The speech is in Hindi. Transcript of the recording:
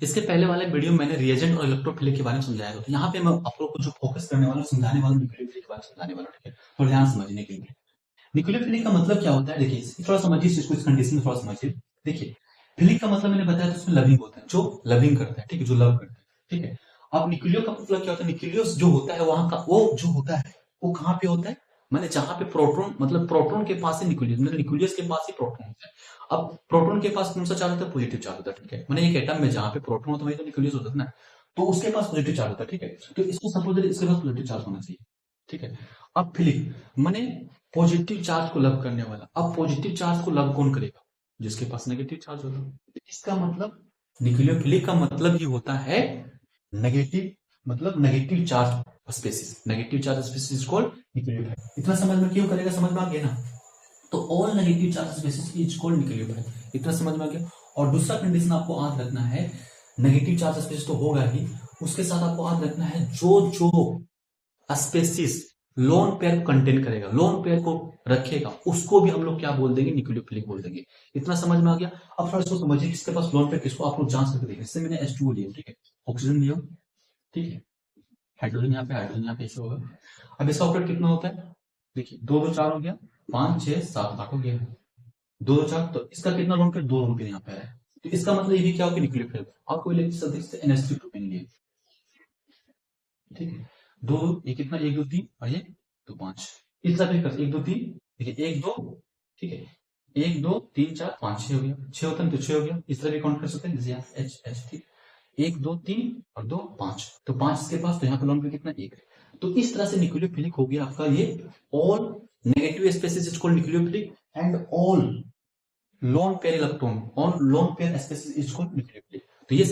इसके पहले वाले वीडियो में मैंने रिएजेंट और इलेक्ट्रोफिलिक के बारे में समझाया था। तो यहाँ पे मैं आप लोग को जो फोकस करने वाला हूँ, समझाने वाला हूँ, न्यूक्लियोफिलिक के बारे में समझाने वाला हूँ, ठीक है। थोड़ा ध्यान समझने के लिए न्यूक्लियोफिलिक का मतलब क्या होता है, देखिए थोड़ा समझिए इसको, इस कंडीशन में थोड़ा समझिए। देखिए फिलिक का मतलब मैंने बताया था, उसमें लविंग होता है, जो लविंग करता है, ठीक है, जो लव करता है, ठीक है। अब न्यूक्लियो का मतलब क्या होता है, न्यूक्लियस जो होता है वहां का वो जो होता है वो कहाँ पे होता है, मैंने जहां पे प्रोटॉन, मतलब प्रोटॉन के पास ही न्यूक्लियस, मतलब न्यूक्लियस के पास ही प्रोटॉन होता है। अब प्रोटॉन के पास कौन सा चार्ज होता है, पॉजिटिव चार्ज होता है, ठीक है। मैंने एक एटम में जहां पे प्रोटॉन होता है वही तो न्यूक्लियस होता है ना, तो उसके पास पॉजिटिव चार्ज होता है, ठीक है। तो इसको सपोज इसके पास पॉजिटिव चार्ज होना चाहिए, ठीक है। अब फिलिक माने पॉजिटिव चार्ज को लव करने वाला। अब पॉजिटिव चार्ज को लव कौन करेगा, जिसके पास नेगेटिव चार्ज होगा। इसका मतलब न्यूक्लियोफिलिक का मतलब ही होता है नेगेटिव, मतलब negative charge species, negative charge species called nucleophile. इतना समझ में क्यों करेगा, समझ में आ गया ना। तो all negative charge species is called nucleophile. इतना समझ में आ गया। और दूसरा कंडीशन आपको याद रखना है, नेगेटिव चार्ज स्पेसिस तो होगा ही, उसके साथ आपको याद रखना है जो जो स्पेसिस लोन पेयर को कंटेन करेगा, लोन पेयर को रखेगा, उसको भी हम लोग क्या बोल देंगे, न्यूक्लियोफिलिक बोल देंगे। इतना समझ में आ गया। अब थोड़ा इसको समझिए, किसके पास लोन पेयर, किसको आप लोग जांच करके देखिए। जैसे मैंने H2O लिया, ठीक है, ऑक्सीजन लिया, ठीक है, हाइड्रोजन यहाँ पे, हाइड्रोजन यहाँ पे, ऐसे होगा। अब इसका ऑक्टेट कितना होता है, देखिए 2 2 4 हो गया, 5 6 7 8 हो गया, 2 2 4। तो इसका कितना लोन पेयर, 2 लोन पेयर यहाँ पे है। तो इसका मतलब ये भी क्या होगा, न्यूक्लियोफिलिक। आपको इलेक्ट्रिक से NH3 लिए, ठीक है। दो, ये कितना, 1 2 3 और ये 2 5, इस तरह कर 1 2 3, देखिए 1 2, ठीक है, 1 2 3 4 5 6 हो गया, 6 होता है तो 6 हो गया। इस तरह भी काउंट कर सकते हैं, जैसे यहाँ एच एच, ठीक, 1 2 3 और 2 5, तो 5 इसके पास, तो यहाँ पे लोन पे कितना, 1 है। तो इस तरह से न्यूक्लियोफिलिक हो गया आपका ये। All negative species is called nucleophilic and all lone pair electron on lone pair species is called nucleophilic. तो ये